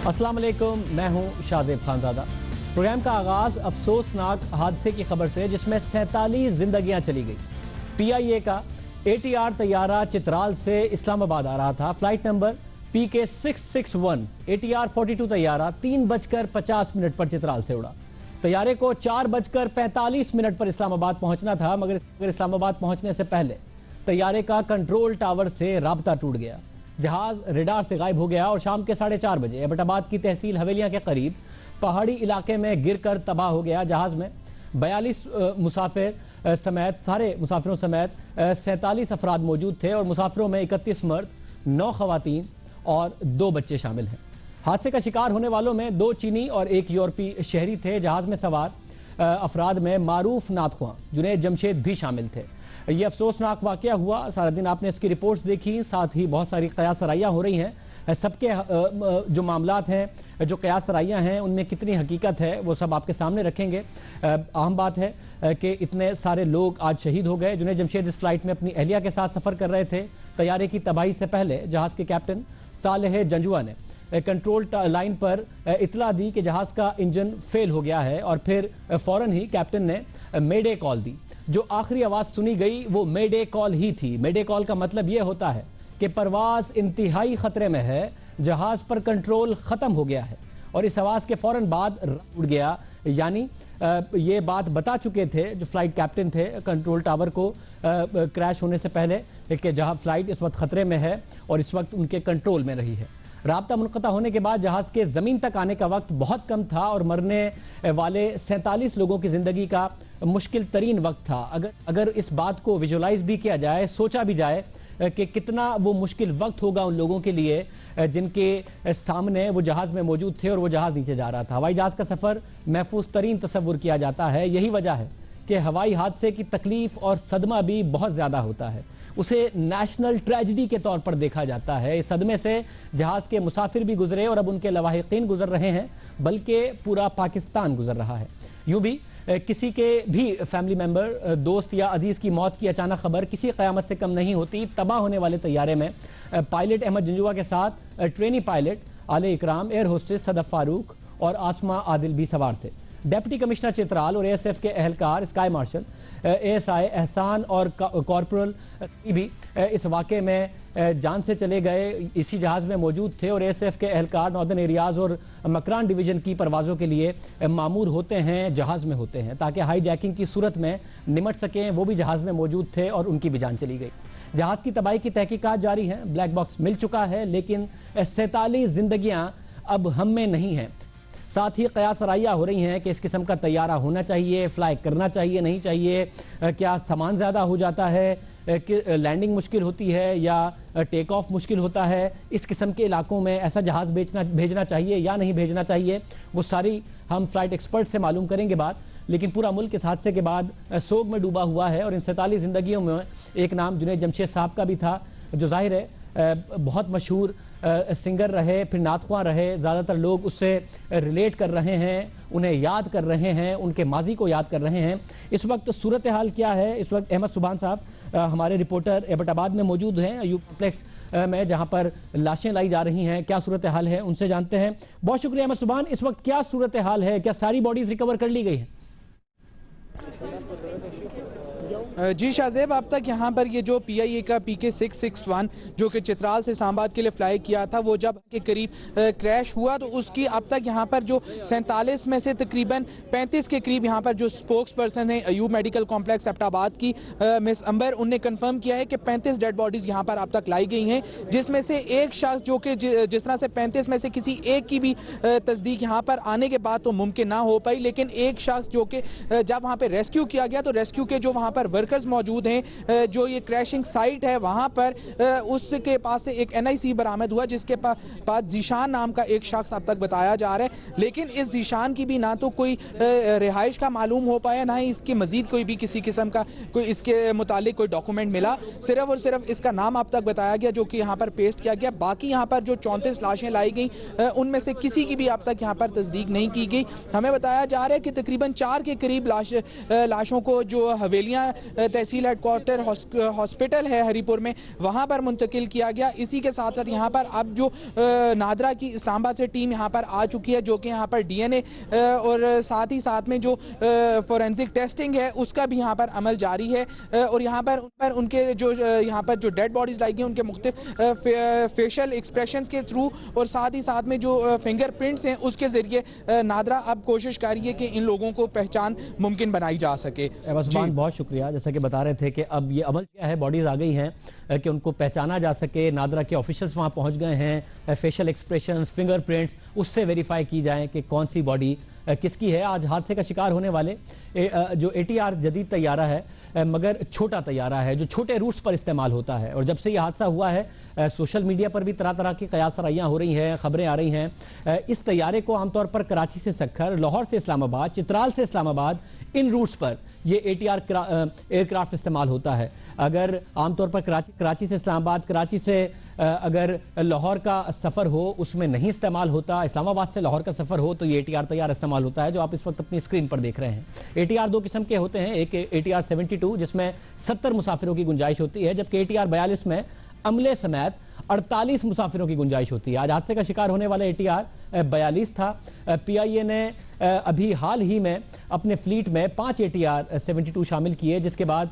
अस्सलाम वालेकुम, मैं हूं शाहजेब खानज़ादा। प्रोग्राम का आगाज़ अफसोसनाक हादसे की खबर से जिसमें 47 जिंदगियां चली गई। PIA का ATR तैयारा चित्राल से इस्लामाबाद आ रहा था। फ्लाइट नंबर PK 661 ATR 42 तैयारा 3:50 पर चित्राल से उड़ा। तैयारे को 4:45 पर इस्लामाबाद पहुंचना था, मगर इस्लामाबाद पहुंचने से पहले तैयारे का कंट्रोल टावर से राब्ता टूट गया। जहाज रेडार से गायब हो गया और शाम के 4:30 बजे एबटाबाद की तहसील हवेलियां के करीब पहाड़ी इलाके में गिरकर तबाह हो गया। जहाज में 42 मुसाफिर समेत सारे मुसाफिरों समेत 47 अफराद मौजूद थे और मुसाफिरों में 31 मर्द, 9 खवातीन और 2 बच्चे शामिल हैं। हादसे का शिकार होने वालों में 2 चीनी और 1 यूरोपीय शहरी थे। जहाज में सवार अफराद में मारूफ नातख्वां जुनैद जमशेद भी शामिल थे। ये अफसोसनाक वाकया हुआ। सारा दिन आपने इसकी रिपोर्ट्स देखी, साथ ही बहुत सारी कयास सराइयाँ हो रही हैं। सबके जो मामलात हैं, जो कयास सराइयाँ हैं, उनमें कितनी हकीकत है वो सब आपके सामने रखेंगे। अहम बात है कि इतने सारे लोग आज शहीद हो गए। जुनैद जमशेद इस फ्लाइट में अपनी अहलिया के साथ सफ़र कर रहे थे। तैयारे की तबाही से पहले जहाज़ के कैप्टन सालेह जंजुआ ने कंट्रोल लाइन पर इतला दी कि जहाज़ का इंजन फेल हो गया है और फिर फ़ौरन ही कैप्टन ने मेडे कॉल दी। जो आखिरी आवाज़ सुनी गई वो मेडे कॉल ही थी। मेडे कॉल का मतलब ये होता है कि परवाज़ इंतहाई ख़तरे में है, जहाज़ पर कंट्रोल ख़त्म हो गया है। और इस आवाज़ के फ़ौरन बाद उड़ गया, यानी ये बात बता चुके थे जो फ्लाइट कैप्टन थे कंट्रोल टावर को क्रैश होने से पहले कि जहाँ फ्लाइट इस वक्त ख़तरे में है और इस वक्त उनके कंट्रोल में रही है। राब्ता मुनक़ता होने के बाद जहाज़ के ज़मीन तक आने का वक्त बहुत कम था और मरने वाले 47 लोगों की ज़िंदगी का मुश्किल तरीन वक्त था। अगर इस बात को विजुलाइज भी किया जाए, सोचा भी जाए कि कितना वो मुश्किल वक्त होगा उन लोगों के लिए जिनके सामने वो जहाज़ में मौजूद थे और वो जहाज़ नीचे जा रहा था। हवाई जहाज़ का सफ़र महफूज तरीन तस्वुर किया जाता है। यही वजह है कि हवाई हादसे की तकलीफ और सदमा भी बहुत ज़्यादा होता है। उसे नेशनल ट्रेजिडी के तौर पर देखा जाता है। इस सदमे से जहाज़ के मुसाफिर भी गुजरे और अब उनके लवाहिकीन गुजर रहे हैं, बल्कि पूरा पाकिस्तान गुजर रहा है। यूँ भी किसी के भी फैमिली मेंबर, दोस्त या अजीज़ की मौत की अचानक खबर किसी क़यामत से कम नहीं होती। तबाह होने वाले तैयारे में पायलट अहमद जंजुआ के साथ ट्रेनी पायलट आले इकराम, एयर होस्टेस सदफ फारूक और आसमा आदिल भी सवार थे। डिप्टी कमिश्नर चित्राल और ASF के एहलकार, स्काई मार्शल ASI एहसान और कॉर्पोरल भी इस वाक़े में जान से चले गए। इसी जहाज़ में मौजूद थे और ASF के एहलकार नॉर्दर्न एरियाज़ और मकरान डिवीज़न की परवाज़ों के लिए मामूर होते हैं, जहाज़ में होते हैं, ताकि हाई जैकिंग की सूरत में निमट सकें। वो भी जहाज़ में मौजूद थे और उनकी भी जान चली गई। जहाज़ की तबाही की तहकीकात जारी हैं। ब्लैक बॉक्स मिल चुका है, लेकिन 47 जिंदगियाँ अब हम में नहीं हैं। साथ ही कयास सराइयाँ हो रही हैं कि इस किस्म का तैयारा होना चाहिए, फ्लाई करना चाहिए, नहीं चाहिए, क्या सामान ज़्यादा हो जाता है, कि लैंडिंग मुश्किल होती है या टेक ऑफ मुश्किल होता है। इस किस्म के इलाकों में ऐसा जहाज़ भेजना चाहिए या नहीं भेजना चाहिए, वो सारी हम फ्लाइट एक्सपर्ट से मालूम करेंगे बात। लेकिन पूरा मुल्क इस हादसे के बाद सोग में डूबा हुआ है और इन 47 ज़िंदगियों में एक नाम जुनैद जमशेद साहब का भी था, जो जाहिर है बहुत मशहूर सिंगर रहे, फिर नातख्वां रहे। ज़्यादातर लोग उससे रिलेट कर रहे हैं, उन्हें याद कर रहे हैं, उनके माजी को याद कर रहे हैं। इस वक्त सूरत हाल क्या है? इस वक्त अहमद सुबहान साहब हमारे रिपोर्टर एबटाबाद में मौजूद हैं, अयूब कॉम्प्लेक्स में, जहां पर लाशें लाई जा रही हैं। क्या सूरत हाल है, उनसे जानते हैं। बहुत शुक्रिया अहमद सुबहान। इस वक्त क्या सूरत हाल है? क्या सारी बॉडीज रिकवर कर ली गई हैं? जी शाहजेब, अब तक यहाँ पर ये जो PIA का PK 661 जो कि चित्राल से इस्लामाबाद के लिए फ्लाई किया था, वो जब के करीब क्रैश हुआ तो उसकी अब तक यहाँ पर जो 47 में से तकरीबन 35 के करीब यहाँ पर जो स्पोक्स पर्सन है अयूब मेडिकल कॉम्प्लेक्स एबटाबाद की मिस अंबर, उनने कंफर्म किया है कि 35 डेड बॉडीज़ यहाँ पर अब तक लाई गई हैं, जिसमें से एक शख्स जो कि जिस तरह से 35 में से किसी एक की भी तस्दीक यहाँ पर आने के बाद तो मुमकिन ना हो पाई, लेकिन एक शख्स जो कि जब वहाँ पर रेस्क्यू किया गया तो रेस्क्यू के जो वहाँ पर वर्कर्स मौजूद हैं, जो ये क्रैशिंग साइट है वहाँ पर उसके पास से एक NIC बरामद हुआ, जिसके पास जीशान नाम का एक शख्स अब तक बताया जा रहा है। लेकिन इस जीशान की भी ना तो कोई रिहाइश का मालूम हो पाया, ना ही इसकी मजीद कोई भी किसी किस्म का कोई इसके मुतालिक कोई डॉक्यूमेंट मिला। सिर्फ और सिर्फ इसका नाम अब तक बताया गया जो कि यहाँ पर पेस्ट किया गया। बाकी यहाँ पर जो 34 लाशें लाई गई उनमें से किसी की भी अब तक यहाँ पर तस्दीक नहीं की गई। हमें बताया जा रहा है कि तकरीबन 4 के करीब लाशों को जो हवेलियाँ तहसील हेडक्वार्टर हॉस्पिटल है हरीपुर में, वहाँ पर मुंतकिल किया गया। इसी के साथ साथ यहाँ पर अब जो नादरा की इस्लामाबाद से टीम यहाँ पर आ चुकी है, जो कि यहाँ पर DNA और साथ ही साथ में जो फोरेंसिक टेस्टिंग है उसका भी यहाँ पर अमल जारी है। और यहाँ पर उनके जो यहाँ पर जो डेड बॉडीज लाई गई उनके मुख्तलिफ फेशियल एक्सप्रेशंस के थ्रू और साथ ही साथ में जो फिंगरप्रिंट्स हैं उसके ज़रिए नादरा अब कोशिश कर रही है कि इन लोगों को पहचान मुमकिन बनाई जा सके। बहुत शुक्रिया। जैसा कि बता रहे थे कि अब ये अमल क्या है, बॉडीज आ गई हैं कि उनको पहचाना जा सके। नादरा के ऑफिशियल्स वहाँ पहुँच गए हैं, फेशियल एक्सप्रेशंस, फिंगरप्रिंट्स उससे वेरीफाई की जाए कि कौन सी बॉडी किसकी है। आज हादसे का शिकार होने वाले जो ATR जदीद तैयारा है, मगर छोटा तैयारा है जो छोटे रूट्स पर इस्तेमाल होता है। और जब से ये हादसा हुआ है सोशल मीडिया पर भी तरह तरह की कयासराइयाँ हो रही हैं, खबरें आ रही हैं। इस तैयारे को आमतौर पर कराची से सक्खर, लाहौर से इस्लामाबाद, चित्राल से इस्लामाबाद, इन रूट्स पर ये ATR एयरक्राफ्ट इस्तेमाल होता है। अगर आमतौर पर कराची से इस्लामाबाद, कराची से अगर लाहौर का सफ़र हो उसमें नहीं इस्तेमाल होता, इस्लामाबाद से लाहौर का सफ़र हो तो ये ATR तैयार इस्तेमाल होता है, जो आप इस वक्त अपनी स्क्रीन पर देख रहे हैं। ATR दो किस्म के होते हैं, एक ATR 72 जिसमें 70 मुसाफिरों की गुंजाइश होती है, जबकि ATR 42 में अमले समेत 48 मुसाफिरों की गुंजाइश होती है। आज हादसे का शिकार होने वाला ATR 42 था। PIA ने अभी हाल ही में अपने फ्लीट में 5 ATR 72 शामिल किए, जिसके बाद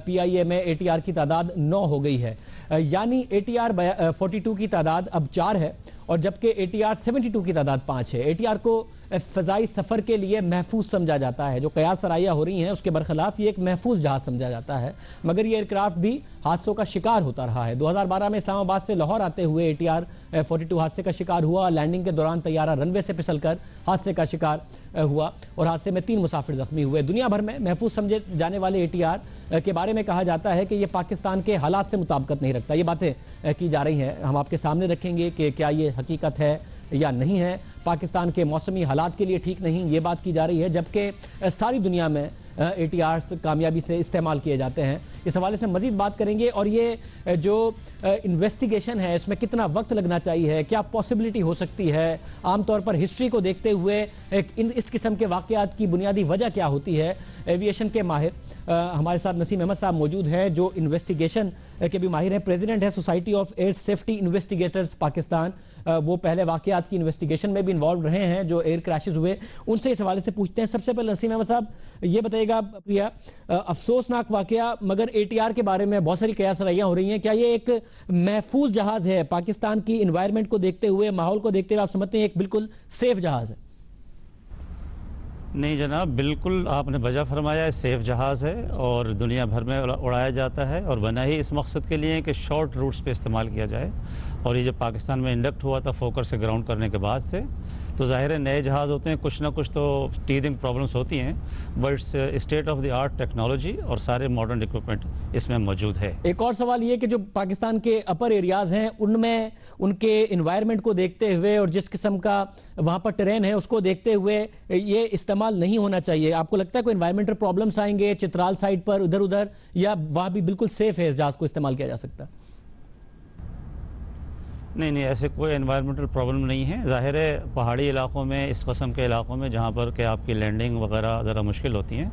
PIA में ATR की तादाद 9 हो गई है। यानी ATR 42 की तादाद अब 4 है और जबकि ATR 72 की तादाद 5 है। ATR को फ़ज़ाई सफ़र के लिए महफूज समझा जाता है, जो कयास सराइयाँ हो रही हैं उसके बरखिलाफ ये एक महफूज जहाज़ समझा जाता है, मगर ये एयरक्राफ्ट भी हादसों का शिकार होता रहा है। 2012 में इस्लामाबाद से लाहौर आते हुए ATR 42 हादसे का शिकार हुआ। लैंडिंग के दौरान तैयारा रनवे से फिसलकर हादसे का शिकार हुआ और हादसे में 3 मुसाफिर जख्मी हुए। दुनिया भर में महफूज समझे जाने वाले ATR के बारे में कहा जाता है कि ये पाकिस्तान के हालात से मुताबिकत नहीं रखता। ये बातें की जा रही हैं, हम आपके सामने रखेंगे कि क्या ये हकीकत है या नहीं है। पाकिस्तान के मौसमी हालात के लिए ठीक नहीं, ये बात की जा रही है, जबकि सारी दुनिया में ATRs कामयाबी से इस्तेमाल किए जाते हैं। इस हवाले से मज़ीद बात करेंगे और ये जो इन्वेस्टिगेशन है इसमें कितना वक्त लगना चाहिए, क्या पॉसिबिलिटी हो सकती है, आमतौर पर हिस्ट्री को देखते हुए इस किस्म के वाक़यात की बुनियादी वजह क्या होती है। एविएशन के माहिर हमारे साथ नसीम अहमद साहब मौजूद हैं, जो इन्वेस्टिगेशन के भी माहिर हैं, प्रेसिडेंट है society of air safety investigators Pakistan. वो पहले वाक़यात की इन्वेस्टिगेशन में भी इन्वॉल्व रहे हैं जो एयर क्रैशेस हुए, उनसे इस हवाले से पूछते हैं। सबसे पहले नसीम अहमद साहब ये बताइएगा, प्रिया, अफसोसनाक वाक़या मगर ATR के बारे में बहुत सारी कयासराइयाँ हो रही हैं, क्या ये एक महफूज जहाज़ है? पाकिस्तान की इन्वायरमेंट को देखते हुए, माहौल को देखते हुए आप समझते हैं एक बिल्कुल सेफ जहाज़ है? नहीं जनाब, बिल्कुल आपने वजह फरमाया, सेफ जहाज़ है और दुनिया भर में उड़ाया जाता है और बना ही इस मकसद के लिए कि शॉर्ट रूट्स पे इस्तेमाल किया जाए। और ये जब पाकिस्तान में इंडक्ट हुआ था फोकर से ग्राउंड करने के बाद से, तो ज़ाहिर है नए जहाज़ होते हैं, कुछ ना कुछ तो टीथिंग प्रॉब्लम्स होती हैं, but state of the art technology और सारे मॉडर्न इक्विपमेंट इसमें मौजूद है। एक और सवाल ये कि जो पाकिस्तान के अपर एरियाज़ हैं उनमें उनके इन्वायरमेंट को देखते हुए और जिस किस्म का वहाँ पर टेरेन है उसको देखते हुए ये इस्तेमाल नहीं होना चाहिए। आपको लगता है कोई इन्वायरमेंटल प्रॉब्लम्स आएंगे चित्राल साइड पर उधर उधर, या वहाँ भी बिल्कुल सेफ है इस जहाज़ को इस्तेमाल किया जा सकता है? नहीं, ऐसे कोई एनवायरमेंटल प्रॉब्लम नहीं है। ज़ाहिर है पहाड़ी इलाकों में, इस कस्म के इलाकों में जहाँ पर कि आपकी लैंडिंग वगैरह ज़रा मुश्किल होती हैं,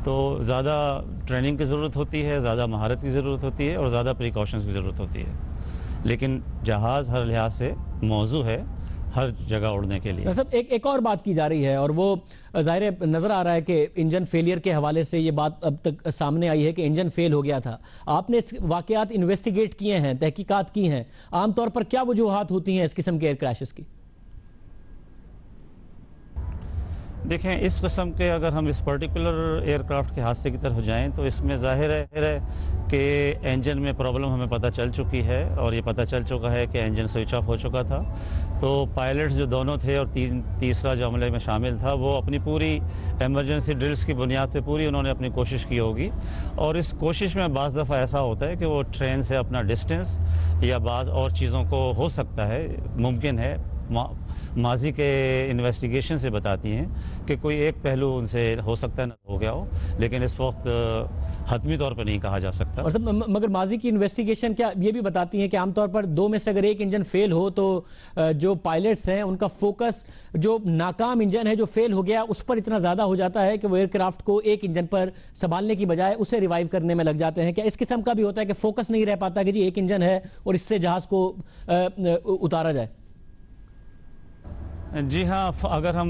तो ज़्यादा ट्रेनिंग की ज़रूरत होती है, ज़्यादा महारत की ज़रूरत होती है और ज़्यादा प्रिकॉशंस की ज़रूरत होती है। लेकिन जहाज़ हर लिहाज से मौजू है हर जगह उड़ने के लिए। सब एक और बात की जा रही है और वो ज़ाहिर नज़र आ रहा है कि इंजन फेलियर के हवाले से ये बात अब तक सामने आई है कि इंजन फेल हो गया था। आपने इस वाक़यात इन्वेस्टिगेट किए हैं, तहकीकात की हैं, आमतौर पर क्या वजूहात होती हैं इस किस्म के एयर क्रैशेस की? देखें, इस किस्म के अगर हम इस पर्टिकुलर एयरक्राफ्ट के हादसे की तरफ जाएं तो इसमें ज़ाहिर है कि इंजन में प्रॉब्लम हमें पता चल चुकी है और ये पता चल चुका है कि इंजन स्विच ऑफ हो चुका था। तो पायलट्स जो दोनों थे और तीसरा जो अमले में शामिल था, वो अपनी पूरी एमरजेंसी ड्रिल्स की बुनियाद पे पूरी उन्होंने अपनी कोशिश की होगी। और इस कोशिश में बाज़ दफ़ा ऐसा होता है कि वो ट्रेन से अपना डिस्टेंस या बाज़ और चीज़ों को हो सकता है, मुमकिन है माजी के इन्वेस्टिगेशन से बताती हैं कि कोई एक पहलू उनसे हो सकता है न हो गया हो, लेकिन इस वक्त हतमी तौर पर नहीं कहा जा सकता। और मगर माजी की इन्वेस्टिगेशन क्या ये भी बताती हैं कि आमतौर पर दो में से अगर एक इंजन फेल हो तो जो पायलट्स हैं उनका फोकस जो नाकाम इंजन है जो फेल हो गया उस पर इतना ज़्यादा हो जाता है कि वो एयरक्राफ्ट को एक इंजन पर संभालने की बजाय उसे रिवाइव करने में लग जाते हैं। क्या इस किस्म का भी होता है कि फोकस नहीं रह पाता कि जी एक इंजन है और इससे जहाज़ को उतारा जाए? जी हाँ, अगर हम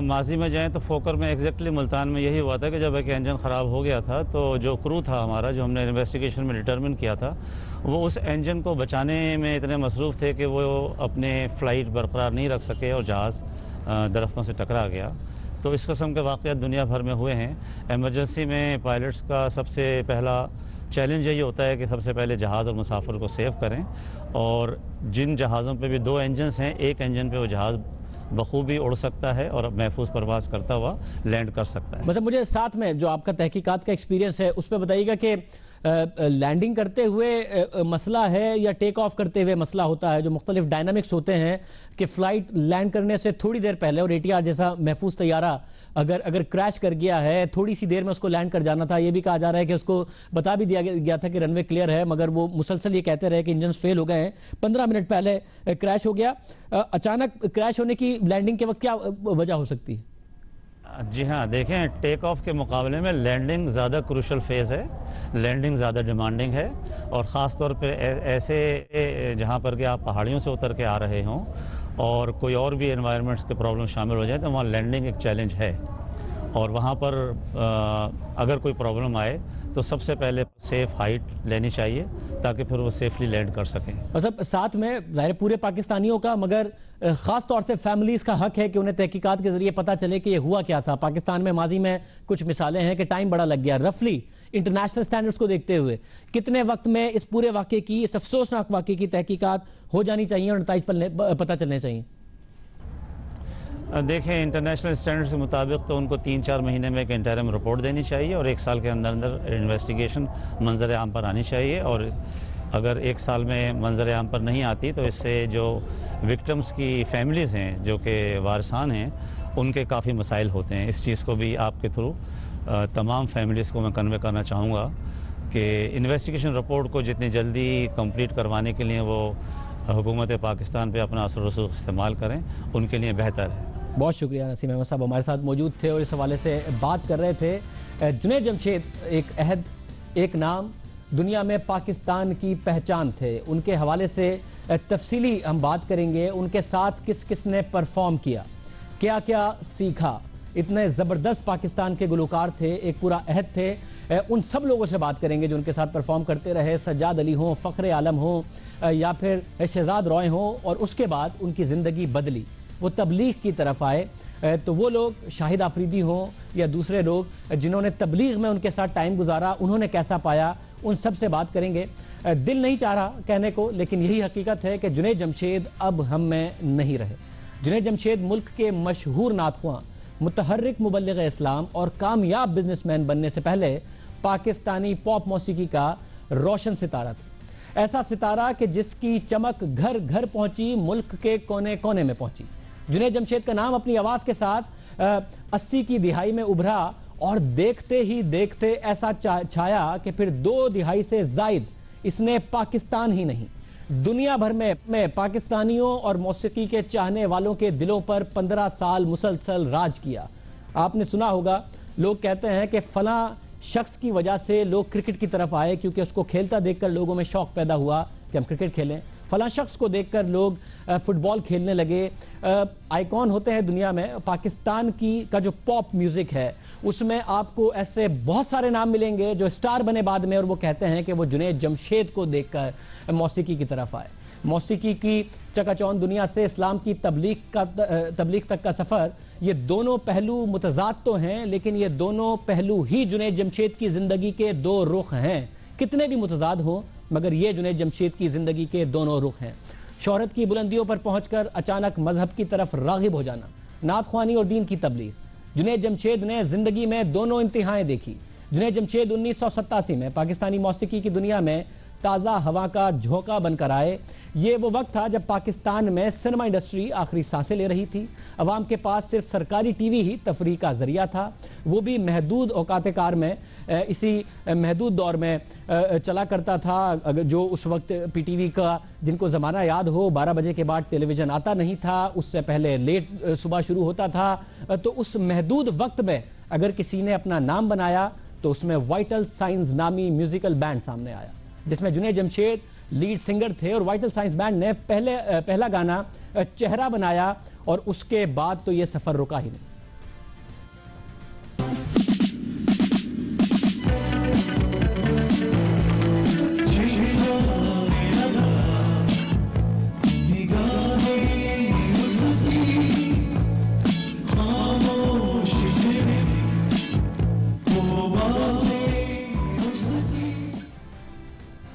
माजी में जाएं तो फोकर में एग्जैक्टली मुल्तान में यही हुआ था कि जब एक इंजन ख़राब हो गया था तो जो क्रू था हमारा, जो हमने इन्वेस्टिगेशन में डिटरमिन किया था, वो उस इंजन को बचाने में इतने मसरूफ़ थे कि वो अपने फ़्लाइट बरकरार नहीं रख सके और जहाज़ दरख्तों से टकरा गया। तो इस किस्म के वाक़यात दुनिया भर में हुए हैं। एमरजेंसी में पायलट्स का सबसे पहला चैलेंज यही होता है कि सबसे पहले जहाज़ और मुसाफिर को सेव करें, और जिन जहाज़ों पे भी दो इंजन्स हैं, एक इंजन पे वो जहाज़ बखूबी उड़ सकता है और महफूज परवाज़ करता हुआ लैंड कर सकता है। मतलब मुझे साथ में जो आपका तहकीकात का एक्सपीरियंस है उस पर बताइएगा कि लैंडिंग करते हुए मसला है या टेक ऑफ करते हुए मसला होता है, जो मुख्तलिफ डायनामिक्स होते हैं कि फ़्लाइट लैंड करने से थोड़ी देर पहले, और ATR जैसा महफूज तैयारा अगर क्रैश कर गया है, थोड़ी सी देर में उसको लैंड कर जाना था। ये भी कहा जा रहा है कि उसको बता भी दिया गया था कि रनवे क्लियर है, मगर वो मुसलसल ये कहते रहे कि इंजन फेल हो गए हैं। 15 मिनट पहले क्रैश हो गया। अचानक क्रैश होने की लैंडिंग के वक्त क्या वजह हो सकती है? जी हाँ, देखें, टेक ऑफ के मुकाबले में लैंडिंग ज़्यादा क्रूशल फेज़ है। लैंडिंग ज़्यादा डिमांडिंग है, और ख़ास तौर पे ऐसे जहाँ पर कि आप पहाड़ियों से उतर के आ रहे हों और कोई और भी एनवायरनमेंट्स के प्रॉब्लम शामिल हो जाए तो वहाँ लैंडिंग एक चैलेंज है। और वहाँ पर अगर कोई प्रॉब्लम आए तो सबसे पहले सेफ़ हाइट लेनी चाहिए ताकि फिर वो सेफली लैंड कर सकें। मतलब साथ में ज़ाहिर पूरे पाकिस्तानियों का, मगर ख़ास तौर से फैमिलीज़ का हक है कि उन्हें तहकीकात के ज़रिए पता चले कि ये हुआ क्या था। पाकिस्तान में माजी में कुछ मिसालें हैं कि टाइम बड़ा लग गया। रफली इंटरनेशनल स्टैंडर्ड्स को देखते हुए कितने वक्त में इस पूरे वाक़े की, इस अफसोसनाक वाक़े की तहकीकात हो जानी चाहिए और नताइज पता चलने चाहिए? देखें, इंटरनेशनल स्टैंडर्ड्स के मुताबिक तो उनको 3-4 महीने में एक इंटरिम रिपोर्ट देनी चाहिए और 1 साल के अंदर अंदर इन्वेस्टिगेशन मंजर आम पर आनी चाहिए। और अगर 1 साल में मंजर आम पर नहीं आती तो इससे जो विक्टिम्स की फैमिलीज़ हैं, जो कि वारसान हैं, उनके काफ़ी मसाइल होते हैं। इस चीज़ को भी आपके थ्रू तमाम फैमिलीज़ को मैं कन्वे करना चाहूँगा कि इन्वेस्टिगेशन रिपोर्ट को जितनी जल्दी कंप्लीट करवाने के लिए वो हुकूमत पाकिस्तान पे अपना असर रसूख इस्तेमाल करें, उनके लिए बेहतर है। बहुत शुक्रिया नसीम अहमद साहब, हमारे साथ मौजूद थे और इस हवाले से बात कर रहे थे। जुनैद जमशेद एक अहद, एक नाम, दुनिया में पाकिस्तान की पहचान थे। उनके हवाले से तफसीली हम बात करेंगे। उनके साथ किस किस ने परफॉर्म किया, क्या क्या सीखा। इतने ज़बरदस्त पाकिस्तान के गुलकार थे, एक पूरा अहद थे। उन सब लोगों से बात करेंगे जो उनके साथ परफॉर्म करते रहे, सज्जाद अली हों, फ़ख्र आलम हों या फिर शहजाद रॉय हों, और उसके बाद उनकी ज़िंदगी बदली, वो तबलीग की तरफ आए। तो वो लोग शाहिद आफरीदी हों या दूसरे लोग जिन्होंने तबलीग में उनके साथ टाइम गुजारा, उन्होंने कैसा पाया, उन सब से बात करेंगे। दिल नहीं चाह रहा कहने को, लेकिन यही हकीकत है कि जुनैद जमशेद अब हम में नहीं रहे। जुनैद जमशेद मुल्क के मशहूर नातख़्वां, मुतहर्रिक मुबल्लिग इस्लाम और कामयाब बिजनेसमैन बनने से पहले पाकिस्तानी पॉप मौसीकी का रोशन सितारा था। ऐसा सितारा कि जिसकी चमक घर घर पहुंची, मुल्क के कोने कोने में पहुंची। जुनैद जमशेद का नाम अपनी आवाज़ के साथ 80 की दिहाई में उभरा और देखते ही देखते ऐसा छाया कि फिर 2 दिहाई से ज़ायद इसने पाकिस्तान ही नहीं, दुनिया भर में पाकिस्तानियों और मौसीकी के चाहने वालों के दिलों पर 15 साल मुसलसल राज किया। आपने सुना होगा, लोग कहते हैं कि फलां शख्स की वजह से लोग क्रिकेट की तरफ आए क्योंकि उसको खेलता देखकर लोगों में शौक पैदा हुआ कि हम क्रिकेट खेलें। फलां शख्स को देखकर लोग फुटबॉल खेलने लगे। आइकॉन होते हैं दुनिया में। पाकिस्तान का जो पॉप म्यूज़िक है उसमें आपको ऐसे बहुत सारे नाम मिलेंगे जो स्टार बने बाद में, और वो कहते हैं कि वो जुनैद जमशेद को देखकर मौसीकी की तरफ आए। मौसीकी की चकाचौंध दुनिया से इस्लाम की तबलीग तक का सफ़र, ये दोनों पहलू मुतज़ाद तो हैं, लेकिन ये दोनों पहलू ही जुनैद जमशेद की ज़िंदगी के 2 रुख हैं। कितने भी मुतज़ाद हों, मगर ये जुनैद जमशेद की ज़िंदगी के दोनों रुख हैं। शोहरत की बुलंदियों पर पहुंचकर अचानक मजहब की तरफ राग़िब हो जाना, नात ख्वानी और दीन की तबलीग। जुनैद जमशेद ने ज़िंदगी में दोनों इंतहाएँ देखी। जुनैद जमशेद 1987 में पाकिस्तानी मौसीकी की दुनिया में ताज़ा हवा का झोंका बनकर आए। ये वो वक्त था जब पाकिस्तान में सिनेमा इंडस्ट्री आखिरी सांसें ले रही थी। अवाम के पास सिर्फ सरकारी टीवी ही तफरीह का जरिया था, वो भी महदूद औकात कार में, इसी महदूद दौर में चला करता था। अगर जो उस वक्त पीटीवी का, जिनको ज़माना याद हो, 12 बजे के बाद टेलीविज़न आता नहीं था, उससे पहले लेट सुबह शुरू होता था। तो उस महदूद वक्त में अगर किसी ने अपना नाम बनाया तो उसमें वाइटल साइंस नामी म्यूजिकल बैंड सामने आया, जिसमें जुनैद जमशेद लीड सिंगर थे। और वाइटल साइंस बैंड ने पहला गाना चेहरा बनाया और उसके बाद तो ये सफ़र रुका ही नहीं।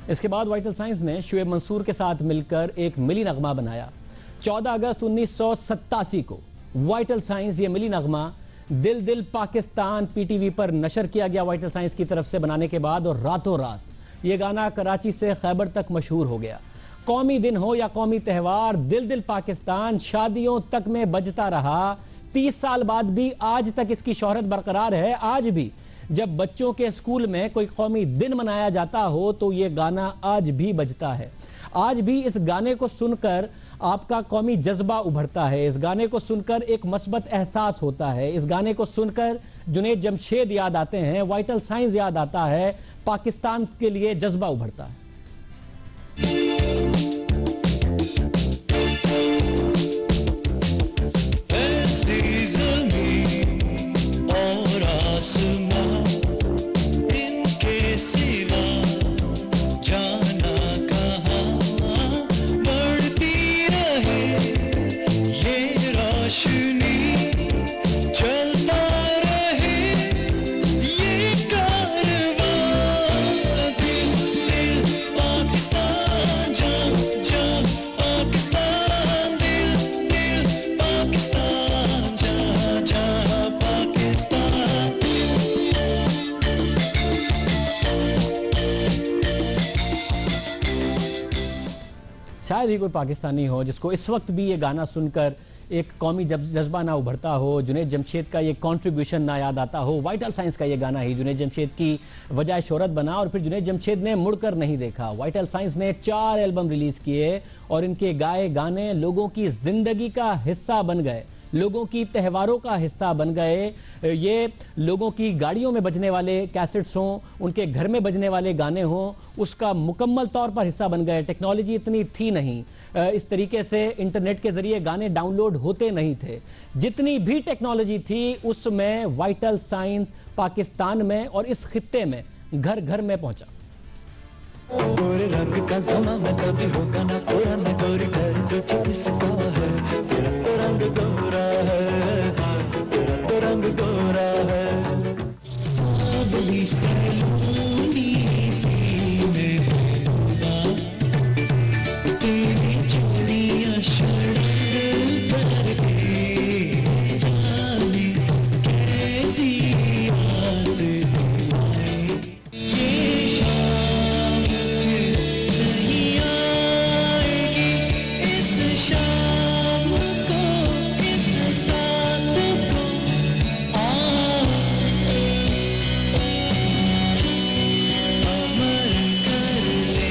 इसके बाद वाइटल साइंस ने शुएब मंसूर के साथ मिलकर एक मिली नगमा बनाया। 14 अगस्त 1987 को वाइटल साइंस ये मिली नगमा दिल दिल पाकिस्तान पीटीवी पर नशर किया गया वाइटल साइंस की तरफ से बनाने के बाद, और रातों रात ये गाना कराची से खैबर तक मशहूर हो गया। कौमी दिन हो या कौमी त्यौहार, दिल दिल पाकिस्तान शादियों तक में बजता रहा। 30 साल बाद भी आज तक इसकी शोहरत बरकरार है। आज भी जब बच्चों के स्कूल में कोई कौमी दिन मनाया जाता हो तो ये गाना आज भी बजता है। आज भी इस गाने को सुनकर आपका कौमी जज्बा उभरता है। इस गाने को सुनकर एक मस्बत एहसास होता है। इस गाने को सुनकर जुनैद जमशेद याद आते हैं, वाइटल साइंस याद आता है, पाकिस्तान के लिए जज्बा उभरता है। शायद ही कोई पाकिस्तानी हो जिसको इस वक्त भी ये गाना सुनकर एक कौमी जज्बा ना उभरता हो, जुनैद जमशेद का ये कंट्रीब्यूशन ना याद आता हो। वाइटल साइंस का ये गाना ही जुनैद जमशेद की वजह शोहरत बना और फिर जुनैद जमशेद ने मुड़कर नहीं देखा। वाइटल साइंस ने 4 एल्बम रिलीज किए और इनके गाए गाने लोगों की जिंदगी का हिस्सा बन गए, लोगों की त्योहारों का हिस्सा बन गए। ये लोगों की गाड़ियों में बजने वाले कैसेट्स हों, उनके घर में बजने वाले गाने हों, उसका मुकम्मल तौर पर हिस्सा बन गए। टेक्नोलॉजी इतनी थी नहीं, इस तरीके से इंटरनेट के जरिए गाने डाउनलोड होते नहीं थे। जितनी भी टेक्नोलॉजी थी उसमें वाइटल साइंस पाकिस्तान में और इस खित्ते में घर घर में पहुंचा। गोरे रंग का समा में कभी होगा ना पूरा, मैं गोरी कर तुझे किसका है, तेरा तो रंग गोरा है, तेरा तो रंग गोरा है। सावली सैलूनी सी में होगा तेरी चूड़ियां शर्ट करके, जाने कैसी आस तुम्हारी ये शाम नहीं आएगी, इस शाम को इस साथ को अमर कर ले।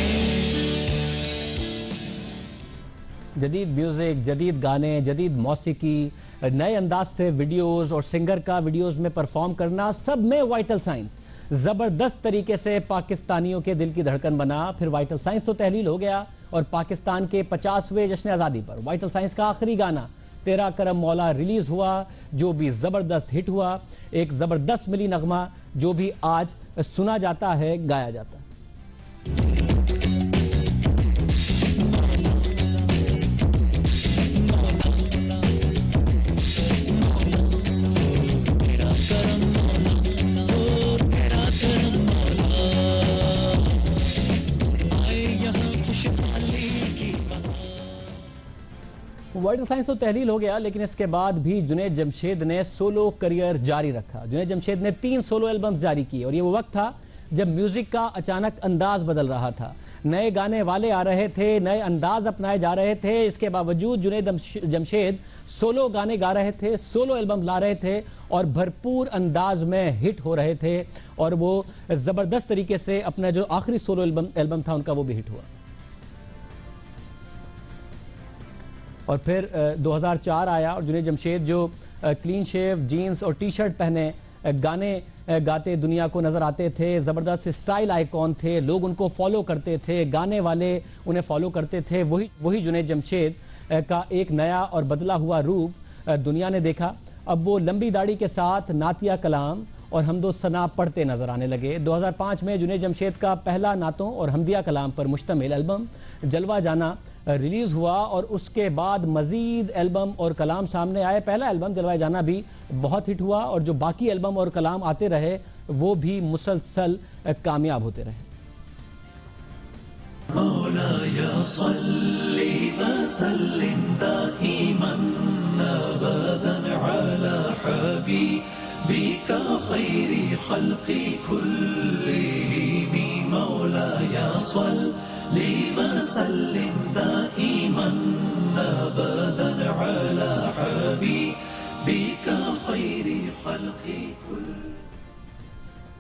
जदीद म्यूज़िक, जदीद गाने, जदीद मौसीकी, नए अंदाज से वीडियोस और सिंगर का वीडियोस में परफॉर्म करना, सब में वाइटल साइंस ज़बरदस्त तरीके से पाकिस्तानियों के दिल की धड़कन बना। फिर वाइटल साइंस तो तहलील हो गया और पाकिस्तान के 50वें जश्न आज़ादी पर वाइटल साइंस का आखिरी गाना तेरा करम मौला रिलीज़ हुआ, जो भी ज़बरदस्त हिट हुआ। एक ज़बरदस्त मिली नगमा जो भी आज सुना जाता है, गाया जाता है। वाइटल साइंस तो तहलील हो गया, लेकिन इसके बाद भी जुनैद जमशेद ने सोलो करियर जारी रखा। जुनैद जमशेद ने 3 सोलो एल्बम्स जारी किए और ये वो वक्त था जब म्यूजिक का अचानक अंदाज बदल रहा था। नए गाने वाले आ रहे थे, नए अंदाज अपनाए जा रहे थे। इसके बावजूद जुनैद जमशेद सोलो गाने गा रहे थे, सोलो एल्बम ला रहे थे और भरपूर अंदाज में हिट हो रहे थे और वो ज़बरदस्त तरीके से अपना जो आखिरी सोलो एल्बम था उनका वो भी हिट हुआ। और फिर 2004 आया और जुनैद जमशेद जो क्लीन शेव जीन्स और टी शर्ट पहने गाने गाते दुनिया को नज़र आते थे, ज़बरदस्त स्टाइल आइकॉन थे, लोग उनको फॉलो करते थे, गाने वाले उन्हें फॉलो करते थे। वही जुनैद जमशेद का एक नया और बदला हुआ रूप दुनिया ने देखा। अब वो लंबी दाढ़ी के साथ नातिया कलाम और हमदो सना पढ़ते नजर आने लगे। 2005 में जुनैद जमशेद का पहला नातों और हमदिया कलाम पर मुश्तमिल एल्बम जलवा जाना रिलीज़ हुआ और उसके बाद मज़ीद एल्बम और कलाम सामने आए। पहला एल्बम जलवा जाना भी बहुत हिट हुआ और जो बाकी एल्बम और कलाम आते रहे वो भी मुसलसल कामयाब होते रहे। मौलाया सल्ली वसल्लिम दाइमन अबदन अला हबीबिका खैरी खल्क़ि कुल्लिहिम मौलाया सल्ली वसल्लिम दाइमन अबदन अला हबीबिका खैरी खल्क़ि कुल्लिहिम।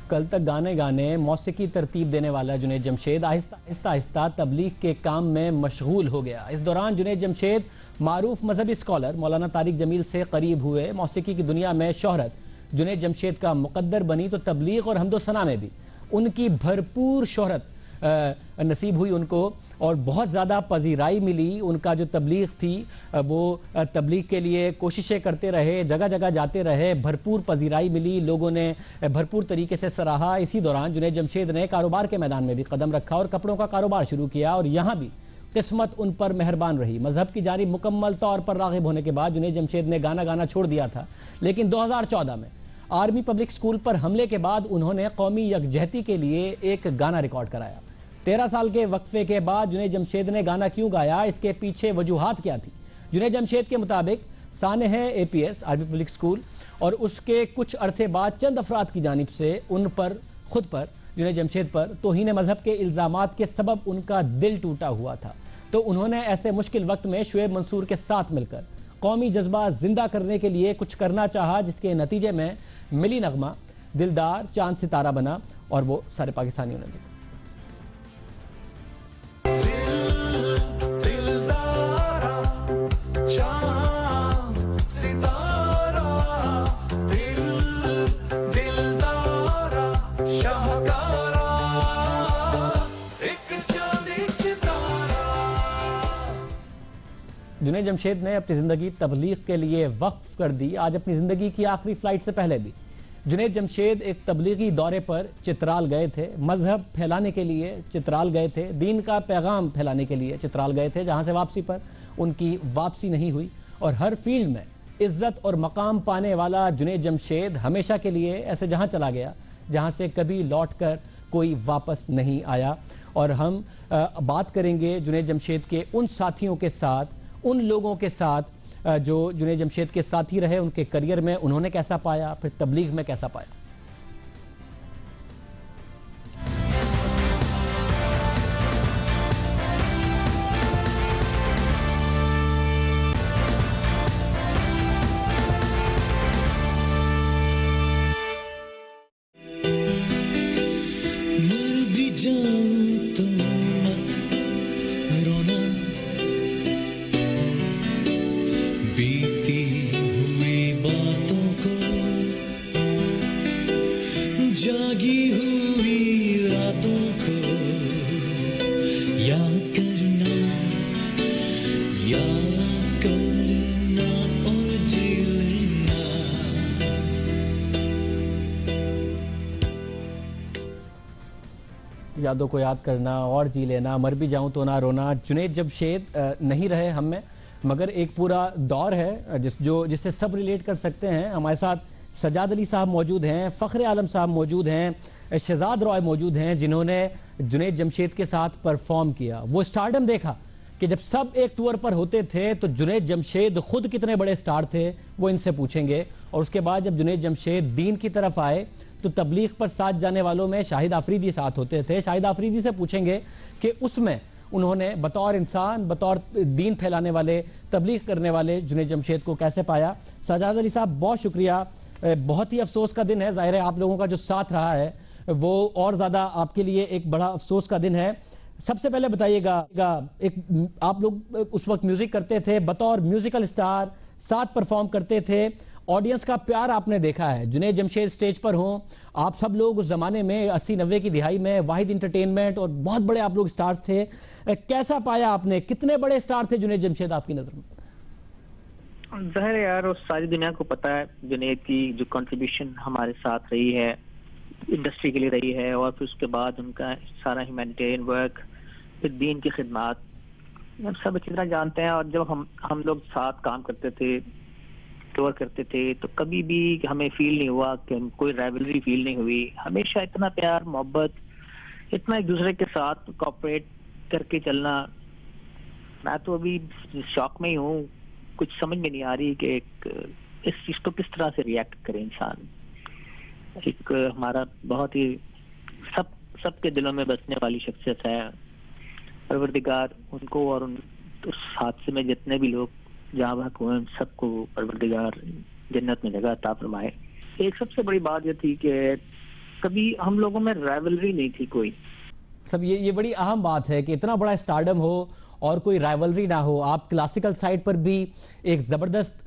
कल तक गाने गाने मौसीकी तरतीब देने वाला जुनैद जमशेद आहिस्ता आहिस्ता तबलीग के काम में मशगूल हो गया। इस दौरान जुनैद जमशेद मारूफ मजहबी स्कॉलर मौलाना तारिक जमील से करीब हुए। मौसीकी की दुनिया में शोहरत जुनैद जमशेद का मुकद्दर बनी तो तबलीग और हमदो सना में भी उनकी भरपूर शोहरत नसीब हुई उनको और बहुत ज़्यादा पजीराई मिली। उनका जो तबलीग थी वो तबलीग के लिए कोशिशें करते रहे, जगह जगह जाते रहे, भरपूर पजीराई मिली, लोगों ने भरपूर तरीके से सराहा। इसी दौरान जुनैद जमशेद ने कारोबार के मैदान में भी कदम रखा और कपड़ों का कारोबार शुरू किया और यहाँ भी किस्मत उन पर मेहरबान रही। मजहब की जानिब मुकम्मल तौर पर राग़िब होने के बाद जुनैद जमशेद ने गाना गाना छोड़ दिया था, लेकिन 2014 में आर्मी पब्लिक स्कूल पर हमले के बाद उन्होंने कौमी यकजहती के लिए एक गाना रिकॉर्ड कराया। 13 साल के वक्फे के बाद जुनैद जमशेद ने गाना क्यों गाया, इसके पीछे वजूहात क्या थी? जुनैद जमशेद के मुताबिक सानह APS आर्मी पब्लिक स्कूल और उसके कुछ अरसे बाद चंद अफराद की जानिब से खुद पर जुनैद जमशेद पर तौहीन मजहब के इल्ज़ामात के सबब उनका दिल टूटा हुआ था। तो उन्होंने ऐसे मुश्किल वक्त में शुएब मंसूर के साथ मिलकर कौमी जज्बा जिंदा करने के लिए कुछ करना चाहा, जिसके नतीजे में मिली नगमा दिलदार चांद सितारा बना और वो सारे पाकिस्तानियों ने देखा। जुनैद जमशेद ने अपनी ज़िंदगी तबलीग के लिए वक्फ कर दी। आज अपनी ज़िंदगी की आखिरी फ़्लाइट से पहले भी जुनैद जमशेद एक तबलीगी दौरे पर चित्राल गए थे, मजहब फैलाने के लिए चित्राल गए थे, दीन का पैगाम फैलाने के लिए चित्राल गए थे, जहाँ से वापसी पर उनकी वापसी नहीं हुई। और हर फील्ड में इज़्ज़त और मकाम पाने वाला जुनैद जमशेद हमेशा के लिए ऐसे जहाँ चला गया जहाँ से कभी लौट कर कोई वापस नहीं आया। और हम बात करेंगे जुनैद जमशेद के उन साथियों के साथ, उन लोगों के साथ जो जुनैद जमशेद के साथी रहे, उनके करियर में उन्होंने कैसा पाया, फिर तबलीग में कैसा पाया। मर भी जाऊं तो मत रोना, बीती हुई बातों को, जागी हुई रातों को याद करना और जी लेना। यादों को याद करना और जी लेना, मर भी जाऊं तो ना रोना। जुनैद जमशेद नहीं रहे हम में, मगर एक पूरा दौर है जिससे सब रिलेट कर सकते हैं। हमारे साथ सजाद अली साहब मौजूद हैं, फ़ख्र आलम साहब मौजूद हैं, शहजाद रॉय मौजूद हैं, जिन्होंने जुनैद जमशेद के साथ परफॉर्म किया। वो स्टारडम देखा कि जब सब एक टूर पर होते थे तो जुनैद जमशेद खुद कितने बड़े स्टार थे वो इनसे पूछेंगे। और उसके बाद जब जुनैद जमशेद दीन की तरफ आए तो तबलीग पर साथ जाने वालों में शाहिद आफरीदी साथ होते थे। शाहिद आफरीदी से पूछेंगे कि उसमें उन्होंने बतौर इंसान, बतौर दीन फैलाने वाले, तबलीग करने वाले जुनैद जमशेद को कैसे पाया। सजाद अली साहब, बहुत शुक्रिया। बहुत ही अफसोस का दिन है, जाहिर है आप लोगों का जो साथ रहा है वो और ज़्यादा आपके लिए एक बड़ा अफसोस का दिन है। सबसे पहले बताइएगा, एक आप लोग उस वक्त म्यूजिक करते थे, बतौर म्यूजिकल स्टार साथ परफॉर्म करते थे, ऑडियंस का प्यार आपने देखा है। जुनैद जमशेद स्टेज पर हों, आप सब लोग उस जमाने में 80-90 की दिहाई में वाहिद इंटरटेनमेंट और बहुत बड़े आप लोग स्टार्स थे, कैसा पाया आपने? कितने बड़े स्टार थे जुनैद जमशेद आपकी नजर में? जाहिर है यार, उस सारी दुनिया को पता है जुनैद की जो कंट्रीब्यूशन हमारे साथ रही है, इंडस्ट्री के लिए रही है, और फिर उसके बाद उनका सारा ह्यूमैनिटेरियन वर्क, फिर दीन की खिदमत, सब अच्छी तरह जानते हैं। और जब हम लोग साथ काम करते थे, टूर करते थे, तो कभी भी हमें फील नहीं हुआ कि कोई राइवलरी फील नहीं हुई। हमेशा इतना प्यार, मोहब्बत, इतना एक दूसरे के साथ कोऑपरेट करके चलना। मैं तो अभी शौक में ही हूँ, कुछ समझ में नहीं आ रही कि इस चीज को किस तरह से रिएक्ट करे इंसान। एक हमारा बहुत ही सबके दिलों में बसने वाली शख्सियत है। परवरदिगार उनको और उस हादसे में जितने भी लोग जहाँ भाग हुए सबको परवरदिगार जन्नत में जगह अता फरमाए। एक सबसे बड़ी बात ये थी कि कभी हम लोगों में राइवलरी नहीं थी कोई। सब ये बड़ी अहम बात है कि इतना बड़ा स्टारडम हो और कोई राइवलरी ना हो। आप क्लासिकल साइड पर भी एक ज़बरदस्त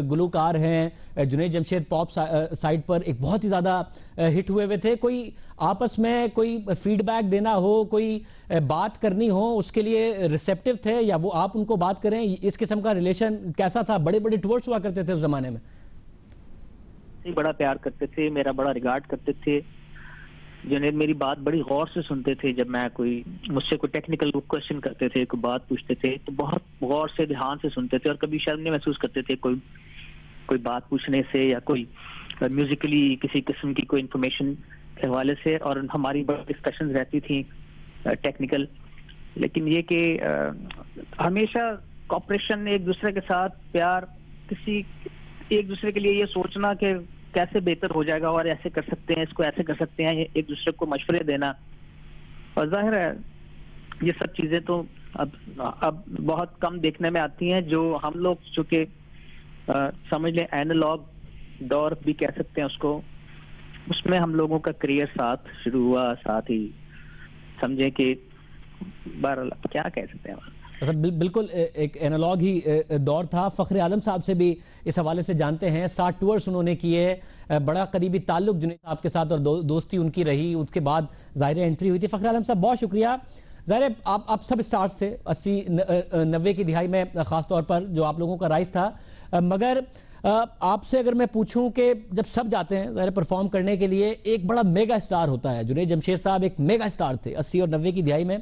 गुलूकार हैं, जुनैद जमशेद पॉप साइड पर एक बहुत ही ज़्यादा हिट हुए थे। कोई आपस में कोई फीडबैक देना हो, कोई बात करनी हो, उसके लिए रिसेप्टिव थे या वो आप उनको बात करें, इस किस्म का रिलेशन कैसा था? बड़े बड़े टूर्स हुआ करते थे उस जमाने में। बड़ा प्यार करते थे, मेरा बड़ा रिगार्ड करते थे। जुनैद मेरी बात बड़ी गौर से सुनते थे। जब मैं मुझसे कोई टेक्निकल क्वेश्चन करते थे, कोई बात पूछते थे, तो बहुत गौर से, ध्यान से सुनते थे और कभी शर्म नहीं महसूस करते थे कोई बात पूछने से या कोई म्यूजिकली किसी किस्म की कोई इंफॉर्मेशन के हवाले से। और हमारी बड़ी डिस्कशन रहती थी टेक्निकल, लेकिन ये कि हमेशा कॉपरेशन, एक दूसरे के साथ प्यार, एक दूसरे के लिए ये सोचना कि कैसे बेहतर हो जाएगा और ऐसे कर सकते हैं, इसको ऐसे कर सकते हैं, एक दूसरे को मशवरे देना। और जाहिर है ये सब चीजें तो अब बहुत कम देखने में आती हैं। जो हम लोग चूंकि समझ लें एनालॉग दौर भी कह सकते हैं उसको, उसमें हम लोगों का करियर साथ शुरू हुआ, साथ ही समझे कि बहरहाल क्या कह सकते हैं। बिल्कुल एक एनालॉग ही दौर था। फ़ख्र आलम साहब से भी इस हवाले से जानते हैं, 60 टूर्स उन्होंने किए, बड़ा करीबी ताल्लुक जुनैद साहब के साथ और दोस्ती उनकी रही। उसके बाद ज़ाहिर एंट्री हुई थी। फ़ख्र आलम साहब, बहुत शुक्रिया। ज़ाहिर आप सब स्टार्स थे 80-90 की दिहाई में, ख़ास तौर पर जो आप लोगों का राइज था। मगर आपसे अगर मैं पूछूं कि जब सब जाते हैं ज़ाहिर परफॉर्म करने के लिए, एक बड़ा मेगा स्टार होता है। जुनैद जमशेद साहब एक मेगा स्टार थे 80 और 90 की दिहाई में।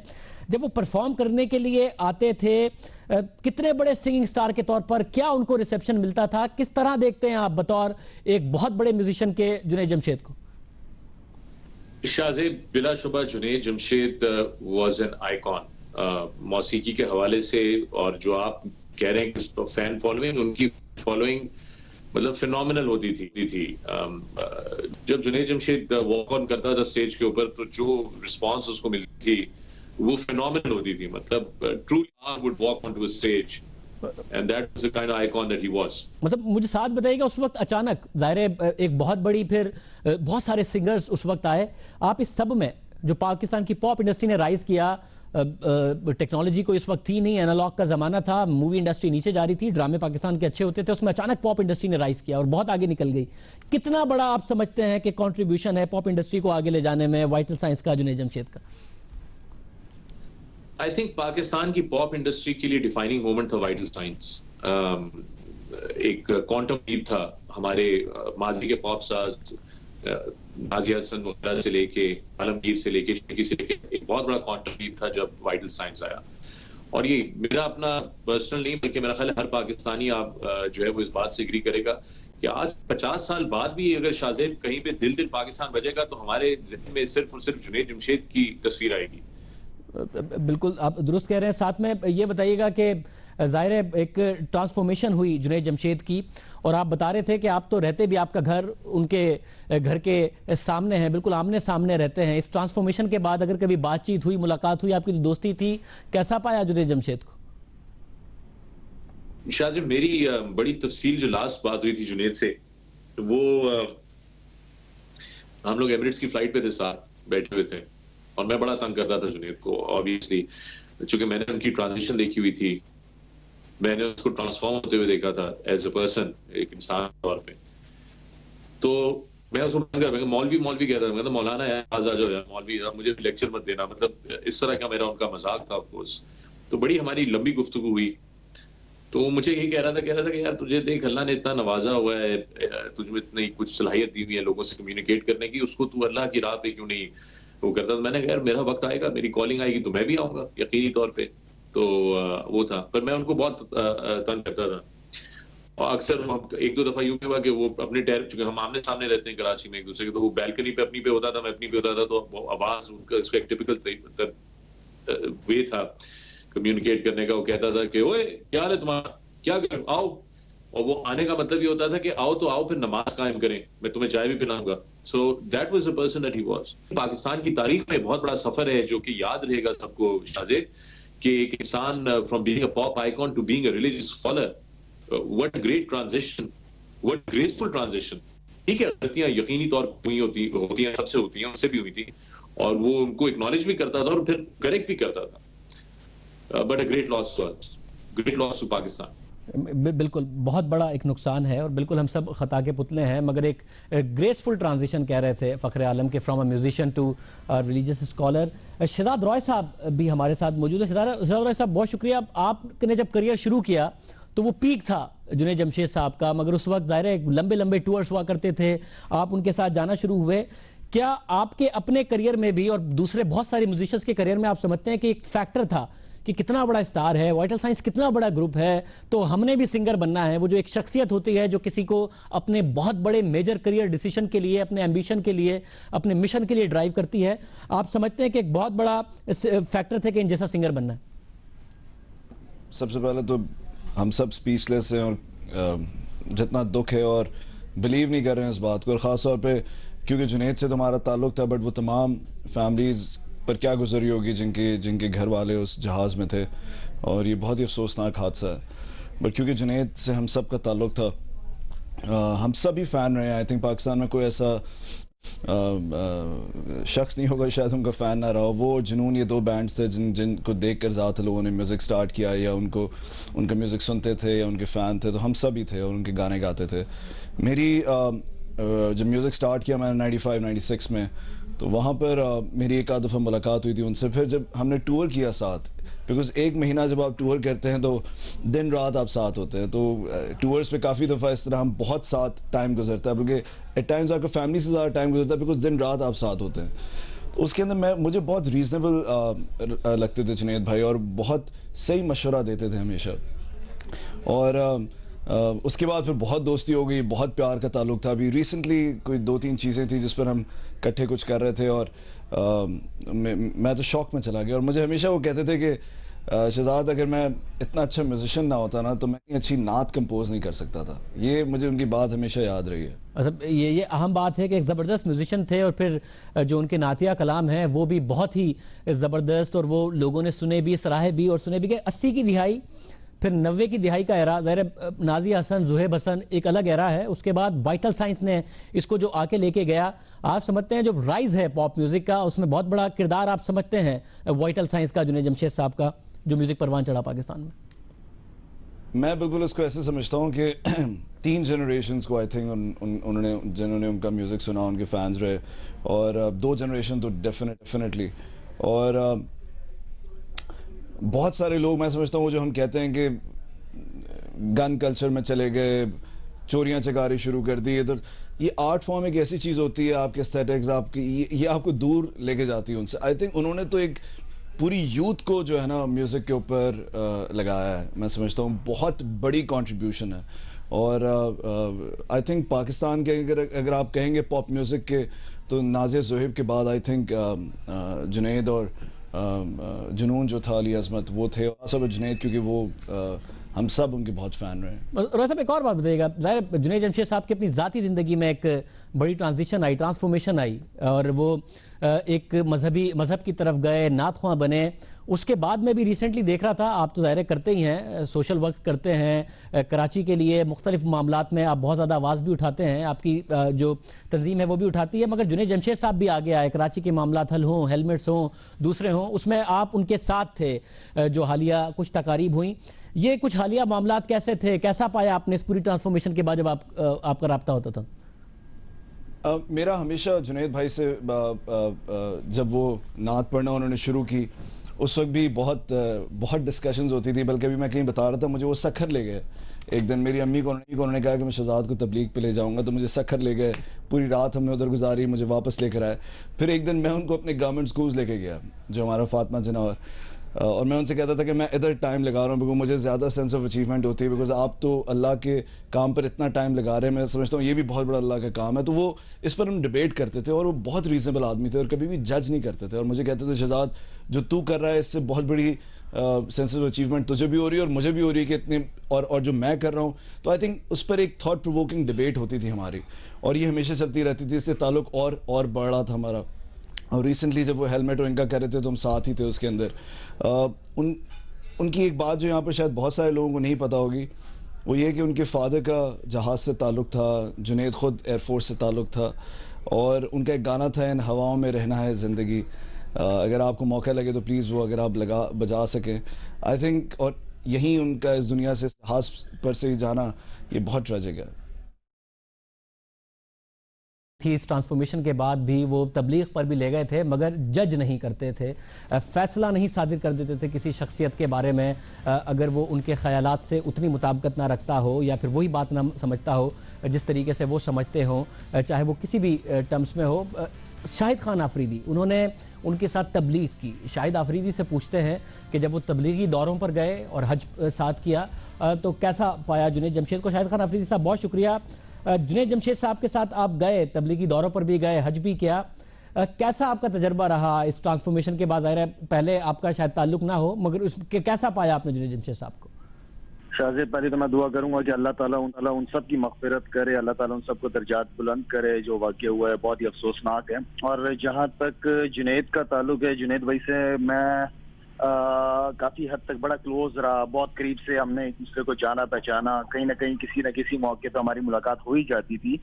जब वो परफॉर्म करने के लिए आते थे, कितने बड़े सिंगिंग स्टार के तौर पर क्या उनको रिसेप्शन मिलता था? किस तरह देखते हैं आप बतौर एक बहुत बड़े म्यूजिशियन के जुनैद जमशेद को? शाहजेब, बिलाशुबा Junaid Jamshed was an icon मौसीकी के हवाले से। और जो आप कह रहे हैं कि फैन फॉलोइंग, उनकी फॉलोइंग मतलब फिनोमिनल होती थी। जब जुनैद जमशेद वॉक ऑन करता था स्टेज के ऊपर, तो जो रिस्पांस उसको मिलती थी वो फिनोमिनल होती थी। मतलब truly I would walk on to a stage and that was the kind of icon that he was. मतलब मुझे साथ बताइएगा, उस वक्त अचानक ज़ाहिर एक बहुत बड़ी, फिर बहुत सारे सिंगर्स उस वक्त आए। आप इस सब में जो पाकिस्तान की पॉप इंडस्ट्री ने राइज किया, टेक्नोलॉजी को इस वक्त थी नहीं, एनालॉग का ज़माना था, मूवी इंडस्ट्री नीचे जा रही थी, ड्रामे पाकिस्तान के अच्छे होते थे, उसमें अचानक पॉप इंडस्ट्री ने राइज किया और बहुत आगे निकल गई। कितना बड़ा आप समझते हैं कि कंट्रीब्यूशन है पॉप इंडस्ट्री को आगे ले जाने में वाइटल साइंस का, जुनैद जमशेद का? आई थिंक पाकिस्तान की पॉप इंडस्ट्री के लिए डिफाइनिंग मोमेंट था वाइटल साइंस। एक क्वांटम लीप था हमारे माजी के पॉप स्टार्स, नाज़िया हसन वगैरह से लेके, आलमगीर से लेके, शकील से लेके, एक बहुत बड़ा क्वांटम लीप था जब वाइटल साइंस आया। और ये मेरा अपना पर्सनल नहीं, बल्कि मेरा ख्याल है हर पाकिस्तानी आप जो है वो इस बात से एग्री करेगा कि आज 50 साल बाद भी अगर शाहजेब कहीं पे दिल दिल पाकिस्तान बजेगा, तो हमारे ज़हन में सिर्फ और सिर्फ जुनैद जमशेद की तस्वीर आएगी। बिल्कुल आप दुरुस्त कह रहे हैं। साथ में ये बताइएगा कि ज़ाहिर है एक ट्रांसफॉर्मेशन हुई जुनैद जमशेद की, और आप बता रहे थे कि आप तो रहते भी, आपका घर उनके घर के सामने है, बिल्कुल आमने सामने रहते हैं। इस ट्रांसफॉर्मेशन के बाद अगर कभी बातचीत हुई, मुलाकात हुई, आपकी दोस्ती थी, कैसा पाया जुनैद जमशेद को? शायद जब मेरी बड़ी तफसील जो लास्ट बात हुई थी जुनैद से, वो हम लोग एमिरेट्स की फ्लाइट पे थे, साथ बैठे हुए थे, और मैं बड़ा तंग करता था जुनैद को, ऑब्वियसली, चूंकि मैंने उनकी ट्रांजिशन देखी हुई थी, मैंने उसको ट्रांसफॉर्म होते हुए देखा था एज अ पर्सन, एक इंसान के तौर पे। तो मैं उसको बंद कर, मौलवी मौलवी कहता था, मैं तो मौलाना यार आज आ जाओ यार मौलवी, मुझे लेक्चर मत देना, मतलब इस तरह का मेरा उनका मजाक था ऑफकोर्स। तो बड़ी हमारी लंबी गुफ्तगू हुई, तो वो मुझे यही कह रहा था कि यार तुझे देख अल्लाह ने इतना नवाजा हुआ है, तुझे इतनी कुछ सलाहियत दी हुई है लोगों से कम्युनिकेट करने की, उसको तू अल्लाह की राह पे क्यों नहीं वो करता। मैंने कहा यार मेरा वक्त आएगा, मेरी कॉलिंग आएगी तो मैं भी आऊंगा यकीनी तौर पे। तो वो था, पर मैं उनको बहुत तंग करता था, और अक्सर एक दो दफा यूं भी हुआ कि वो अपने टैर, चूंकि हम आमने सामने रहते हैं कराची में एक दूसरे के, तो वो बैल्कनी पे अपनी पे होता था, मैं अपनी पे होता था, तो आवाज उनका इसका एक टिपिकल वे था कम्युनिकेट करने का। वो कहता था कि ओए क्या है तुम्हारा, क्या कर आओ, और वो आने का मतलब ये होता था कि आओ तो आओ, फिर नमाज कायम करें, मैं तुम्हें चाय भी पिलाऊंगा। So that was the person that he was. Pakistan की तारीख में बहुत बड़ा सफर है जो कि याद रहेगा सबको शाहजेब, कि एक इंसान from being a pop icon to being a religious scholar, what great transition, what graceful transition. ठीक है, गलतियां यकीनी तौर पर होती हैं, सबसे होती हैं, उससे भी हुई थी, और वो उनको एक्नॉलेज भी करता था और फिर करेक्ट भी करता था। But a great loss to Pakistan. बिल्कुल बहुत बड़ा एक नुकसान है, और बिल्कुल हम सब खता के पुतले हैं, मगर एक ग्रेसफुल ट्रांजिशन कह रहे थे फ़ख्र आलम के, from a musician to religious scholar. Shahzad Roy साहब भी हमारे साथ मौजूद है। शहजाद रॉय साहब बहुत शुक्रिया। आपने जब करियर शुरू किया तो वो पीक था जुनैद जमशेद साहब का, मगर उस वक्त ज़ाहिर है लंबे लंबे टूर्स हुआ करते थे, आप उनके साथ जाना शुरू हुए। क्या आपके अपने करियर में भी और दूसरे बहुत सारे म्यूजिशियंस के करियर में आप समझते हैं कि एक फैक्टर था कि कितना बड़ा स्टार है वाइटल साइंस, कितना बड़ा ग्रुप है, तो हमने भी सिंगर बनना है? वो जो एक शख्सियत होती है जो किसी को अपने बहुत बड़े मेजर करियर डिसीजन के लिए, अपने एम्बिशन के लिए, अपने मिशन के लिए ड्राइव करती है, आप समझते हैं कि एक बहुत बड़ा फैक्टर था कि इन जैसा सिंगर बनना है? सबसे पहले तो हम सब स्पीचलेस हैं, और जितना दुख है और बिलीव नहीं कर रहे हैं इस बात को, और ख़ास तौर पे क्योंकि जुनैद से तो हमारा ताल्लुक़ था, बट वो तमाम फैमिलीज़ पर क्या गुजरी होगी जिनके घर वाले उस जहाज़ में थे, और ये बहुत ही अफसोसनाक हादसा है। बट क्योंकि जुनैद से हम सब का ताल्लुक़ था, हम सब ही फ़ैन रहे हैं। आई थिंक पाकिस्तान में कोई ऐसा शख्स नहीं होगा शायद उनका फ़ैन ना रहा हो। वो जुनून, ये दो बैंड्स थे जिनको देख कर ज़्यादा लोगों ने म्यूज़िक स्टार्ट किया, या उनका म्यूज़िक सुनते थे, या उनके फ़ैन थे, तो हम सब ही थे और उनके गाने गाते थे। मेरी जब म्यूज़िक स्टार्ट किया मैंने 95-96 में, तो वहाँ पर मेरी एक आध दफ़ा मुलाकात हुई थी उनसे। फिर जब हमने टूर किया साथ, बिकॉज़ एक महीना जब आप टूर करते हैं तो दिन रात आप साथ होते हैं, तो टूर्स पे काफ़ी दफ़ा इस तरह हम बहुत साथ टाइम गुजरता है, बल्कि एट टाइम्स आपका फैमिली से ज़्यादा टाइम गुजरता है, बिकॉज़ दिन रात आप साथ होते हैं। तो उसके अंदर मुझे बहुत रीज़नेबल लगते थे जुनैद भाई, और बहुत सही मशवरा देते थे हमेशा। और उसके बाद फिर बहुत दोस्ती हो गई, बहुत प्यार का ताल्लुक़ था। अभी रिसेंटली कोई 2-3 चीज़ें थी जिस पर हम इकट्ठे कुछ कर रहे थे, और मैं तो शौक में चला गया। और मुझे हमेशा वो कहते थे कि शहजाद, अगर मैं इतना अच्छा म्यूजिशियन ना होता ना, तो मैं इतनी अच्छी नात कंपोज नहीं कर सकता था। ये मुझे उनकी बात हमेशा याद रही है। अच्छा, ये अहम बात है कि एक ज़बरदस्त म्यूजिशियन थे, और फिर जो उनके नातिया कलाम हैं वो भी बहुत ही ज़बरदस्त, और वो लोगों ने सुने भी, सराहे भी, और सुने भी कि 80 की दिहाई, फिर 90 की दिहाई का एरा, ज़ाहिर नाज़िया हसन, ज़ुहैब हसन एक अलग एरा है। उसके बाद वाइटल साइंस ने इसको जो आके लेके गया, आप समझते हैं जो राइज है पॉप म्यूज़िक का, उसमें बहुत बड़ा किरदार आप समझते हैं वाइटल साइंस का, जुनैद जमशेद साहब का, जो म्यूज़िक परवान चढ़ा पाकिस्तान में? मैं बिल्कुल इसको ऐसे समझता हूँ कि 3 जनरेशन्स को आई थिंक उन्होंने, जिन्होंने उनका म्यूज़िक सुना, उनके फैंस रहे, और 2 जनरेशन तो डेफिनेटली। और बहुत सारे लोग, मैं समझता हूँ, जो हम कहते हैं कि गन कल्चर में चले गए, चोरियां चकारी शुरू कर दी, तो ये आर्ट फॉर्म एक ऐसी चीज़ होती है, आपके एस्थेटिक्स, आपकी ये आपको दूर लेके जाती है उनसे। आई थिंक उन्होंने तो एक पूरी यूथ को जो है ना म्यूज़िक के ऊपर लगाया है। मैं समझता हूँ बहुत बड़ी कंट्रीब्यूशन है। और आई थिंक पाकिस्तान के अगर आप कहेंगे पॉप म्यूज़िक के, तो नाज़िया ज़ुहैब के बाद आई थिंक जुनैद और जुनून जो था, अली अज़मत वो थे, सब जुनैद, क्योंकि वो हम सब उनके बहुत फ़ैन रहे। रोहित साहब एक और बात बताइएगा, ज़ाहिर जुनैद जमशेद साहब की अपनी ज़ाती ज़िंदगी में एक बड़ी ट्रांजिशन आई, ट्रांसफॉर्मेशन आई, और वो एक मज़हब की तरफ गए, नात ख्वां बने। उसके बाद में भी रिसेंटली देख रहा था, आप तो ज़ाहिर करते ही हैं, सोशल वर्क करते हैं कराची के लिए, मुख्तलिफ मामलात में आप बहुत ज़्यादा आवाज़ भी उठाते हैं, आपकी जो तंजीम है वो भी उठाती है, मगर जुनैद जमशेद साहब भी आगे आए, कराची के मामलात हल हों, हेलमेट्स हों, दूसरे हों, उसमें आप उनके साथ थे। जो हालिया कुछ तकारीब हुई, ये कुछ हालिया मामलात कैसे थे, कैसा पाया आपने इस पूरी ट्रांसफॉर्मेशन के बाद जब आपका रब्ता होता था? मेरा हमेशा जुनैद भाई से जब वो नात पढ़ना उन्होंने शुरू की, उस वक्त भी बहुत डिस्कशंस होती थी, बल्कि अभी मैं कहीं बता रहा था, मुझे वो सखर ले गए एक दिन। मेरी अम्मी को उन्होंने कहा कि मैं शहजाद को तबलीग पे ले जाऊंगा, तो मुझे सखर ले गए, पूरी रात हमने उधर गुजारी, मुझे वापस लेकर आए। फिर एक दिन मैं उनको अपने गवर्नमेंट स्कूल्स लेके गया, जो हमारा फातिमा जिना, और मैं उनसे कहता था कि मैं इधर टाइम लगा रहा हूँ, बिकॉज मुझे ज़्यादा सेंस ऑफ अचीवमेंट होती है, बिकॉज आप तो अल्लाह के काम पर इतना टाइम लगा रहे हैं, मैं समझता हूँ ये भी बहुत बड़ा अल्लाह का काम है। तो वो इस पर हम डिबेट करते थे, और वो बहुत रीजनेबल आदमी थे और कभी भी जज नहीं करते थे, और मुझे कहते थे शहजाद जो तू कर रहा है इससे बहुत बड़ी सेंस ऑफ अचीवमेंट तुझे भी हो रही है और मुझे भी हो रही है कि इतने, और जो मैं कर रहा हूँ। तो आई थिंक उस पर एक थॉट प्रोवोकिंग डिबेट होती थी हमारी, और ये हमेशा चलती रहती थी, इससे ताल्लुक और बढ़ रहा था हमारा। और रिसेंटली जब वो हेलमेट और इनका कह रहे थे तो हम साथ ही थे उसके अंदर। उनकी एक बात जो यहाँ पर शायद बहुत सारे लोगों को नहीं पता होगी, वो ये कि उनके फादर का जहाज़ से ताल्लुक़ था, जुनैद ख़ुद एयरफोर्स से ताल्लुक़ था, और उनका एक गाना था, इन हवाओं में रहना है ज़िंदगी। अगर आपको मौका लगे तो प्लीज़ वो अगर आप बजा सकें, आई थिंक। और यहीं उनका इस दुनिया से जहाज़ पर से ही जाना, ये बहुत ट्रेजिक है। थी इस ट्रांसफॉर्मेशन के बाद भी वो तबलीग पर भी ले गए थे, मगर जज नहीं करते थे, फैसला नहीं सादिर कर देते थे किसी शख्सियत के बारे में अगर वो उनके ख्यालात से उतनी मुताबिकत ना रखता हो, या फिर वही बात ना समझता हो जिस तरीके से वो समझते हों, चाहे वो किसी भी टर्म्स में हो। शाहिद खान आफरीदी, उन्होंने उनके साथ तबलीग की। शाहिद आफरीदी से पूछते हैं कि जब वो तबलीगी दौरों पर गए और हज साथ किया, तो कैसा पाया जुनैद जमशेद को। शाहिद खान आफरीदी साहब बहुत शुक्रिया। जुनैद जमशेद साहब के साथ आप गए, तबलीगी दौरों पर भी गए, हज भी किया, कैसा आपका तजर्बा रहा इस ट्रांसफॉर्मेशन के बाद? ज़ाहिर है पहले आपका शायद ताल्लुक ना हो, मगर उसके कैसा पाया आपने जुनैद जमशेद साहब को? शाहज़ेब, पहले तो मैं दुआ करूंगा कि अल्लाह ताला उन सब की मग़फ़िरत करे, अल्लाह ताला उन सबको दर्जात बुलंद करे। जो वाक़या हुआ है बहुत ही अफसोसनाक है। और जहाँ तक जुनैद का ताल्लुक है, जुनैद भाई से मैं काफ़ी हद तक बड़ा क्लोज रहा, बहुत करीब से हमने एक दूसरे को जाना पहचाना, कहीं ना कहीं किसी न किसी मौके पर हमारी मुलाकात हो ही जाती थी।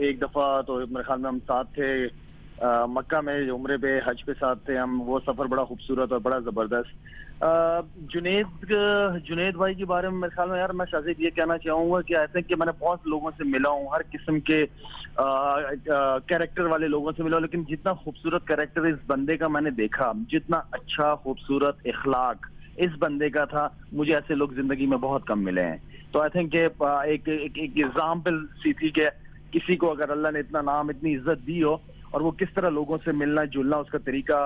एक दफ़ा तो मेरे ख्याल में हम साथ थे मक्का में उम्रे पे, हज पे साथ थे हम। वो सफ़र बड़ा खूबसूरत और बड़ा ज़बरदस्त। जुनैद भाई के बारे में मेरे ख्याल में यार मैं शायद ये कहना चाहूँगा कि आई थिंक कि मैंने बहुत लोगों से मिला हूँ, हर किस्म के कैरेक्टर वाले लोगों से मिला हूँ, लेकिन जितना खूबसूरत कैरेक्टर इस बंदे का मैंने देखा, जितना अच्छा खूबसूरत इखलाक इस बंदे का था, मुझे ऐसे लोग जिंदगी में बहुत कम मिले हैं। तो आई थिंक एक एग्जाम्पल सी थी कि किसी को अगर अल्लाह ने इतना नाम, इतनी इज्जत दी हो, और वो किस तरह लोगों से मिलना जुलना, उसका तरीका,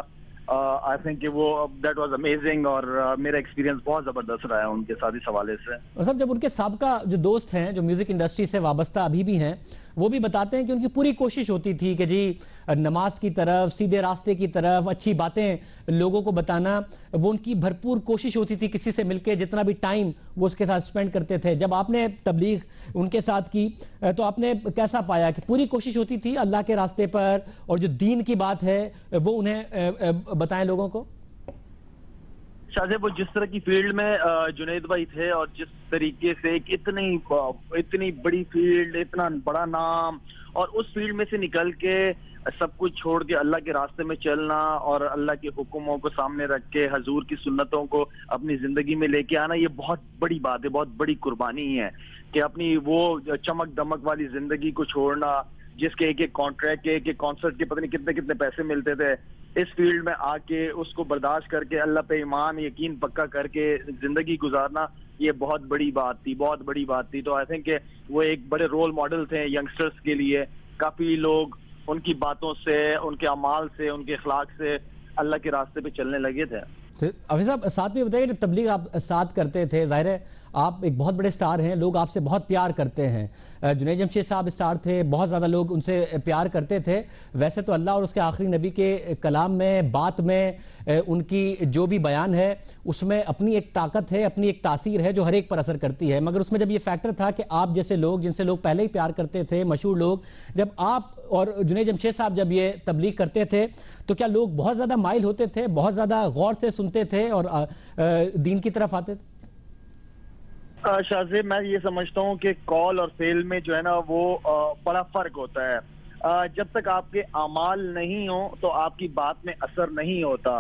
आई थिंक वो दैट वाज अमेजिंग। और मेरा एक्सपीरियंस बहुत ज़बरदस्त रहा है उनके साथ इस हवाले से। और सब जब उनके साबका जो दोस्त हैं, जो म्यूज़िक इंडस्ट्री से वाबस्ता अभी भी हैं, वो भी बताते हैं कि उनकी पूरी कोशिश होती थी कि जी नमाज की तरफ, सीधे रास्ते की तरफ, अच्छी बातें लोगों को बताना, वो उनकी भरपूर कोशिश होती थी। किसी से मिलके जितना भी टाइम वो उसके साथ स्पेंड करते थे। जब आपने तबलीग उनके साथ की तो आपने कैसा पाया कि पूरी कोशिश होती थी अल्लाह के रास्ते पर, और जो दीन की बात है वो उन्हें बताएं लोगों को? शाहज़ेब, वो जिस तरह की फील्ड में जुनैद भाई थे, और जिस तरीके से एक इतनी बड़ी फील्ड, इतना बड़ा नाम, और उस फील्ड में से निकल के सब कुछ छोड़ के अल्लाह के रास्ते में चलना, और अल्लाह के हुक्मों को सामने रख के हजूर की सुन्नतों को अपनी जिंदगी में लेके आना, ये बहुत बड़ी बात है, बहुत बड़ी कुर्बानी है कि अपनी वो चमक दमक वाली जिंदगी को छोड़ना, जिसके एक कॉन्ट्रैक्ट के, एक कॉन्सर्ट के पता नहीं कितने कितने पैसे मिलते थे, इस फील्ड में आके उसको बर्दाश्त करके अल्लाह पे ईमान यकीन पक्का करके जिंदगी गुजारना, ये बहुत बड़ी बात थी, बहुत बड़ी बात थी। तो आई थिंक वो एक बड़े रोल मॉडल थे यंगस्टर्स के लिए। काफी लोग उनकी बातों से, उनके अमाल से, उनके अखलाक से अल्लाह के रास्ते पे चलने लगे थे। तो अभी साहब साथ में बताइए, जब तबलीग आप साथ करते थे, जाहिर है आप एक बहुत बड़े स्टार हैं, लोग आपसे बहुत प्यार करते हैं। जुनैद जमशेद साहब स्टार थे, बहुत ज़्यादा लोग उनसे प्यार करते थे। वैसे तो अल्लाह और उसके आखिरी नबी के कलाम में, बात में, उनकी जो भी बयान है उसमें अपनी एक ताकत है, अपनी एक तासीर है जो हर एक पर असर करती है। मगर उसमें जब ये फैक्टर था कि आप जैसे लोग, जिनसे लोग पहले ही प्यार करते थे, मशहूर लोग, जब आप और जुनैद जमशेद साहब जब ये तबलीग करते थे तो क्या लोग बहुत ज़्यादा माइल होते थे, बहुत ज़्यादा गौर से सुनते थे और दीन की तरफ आते थे? शाहजेब, मैं ये समझता हूँ कि कॉल और फेल में जो है ना वो बड़ा फर्क होता है। जब तक आपके अमाल नहीं हो तो आपकी बात में असर नहीं होता।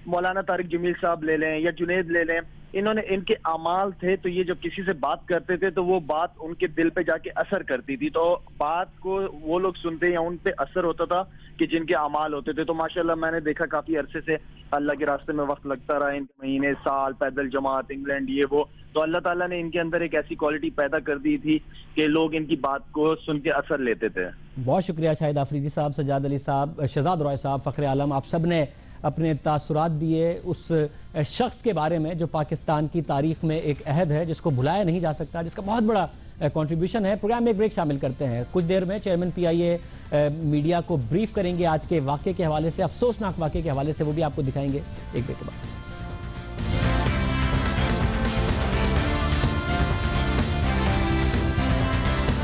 मौलाना तारिक जमील साहब ले लें या जुनैद ले लें, इन्होंने, इनके अमाल थे तो ये जब किसी से बात करते थे तो वो बात उनके दिल पे जाके असर करती थी, तो बात को वो लोग सुनते या उन पे असर होता था कि जिनके अमाल होते थे। तो माशाल्लाह मैंने देखा काफी अरसे से अल्लाह के रास्ते में वक्त लगता रहा, इनके महीने, साल, पैदल जमात, इंग्लैंड, ये वो, तो अल्लाह ताला ने इनके अंदर एक ऐसी क्वालिटी पैदा कर दी थी कि लोग इनकी बात को सुन के असर लेते थे। बहुत शुक्रिया शाहिद आफरीदी साहब, सज्जाद अली साहब, शहजाद रॉय साहब, फ़ख्र आलम, आप सब ने अपने तासुरात दिए उस शख्स के बारे में जो पाकिस्तान की तारीख में एक अहद है जिसको भुलाया नहीं जा सकता, जिसका बहुत बड़ा कंट्रीब्यूशन है। प्रोग्राम में एक ब्रेक शामिल करते हैं। कुछ देर में चेयरमैन PIA मीडिया को ब्रीफ करेंगे आज के वाक़े के हवाले से, अफसोसनाक वाक़े के हवाले से, वो भी आपको दिखाएंगे एक ब्रेक के बाद।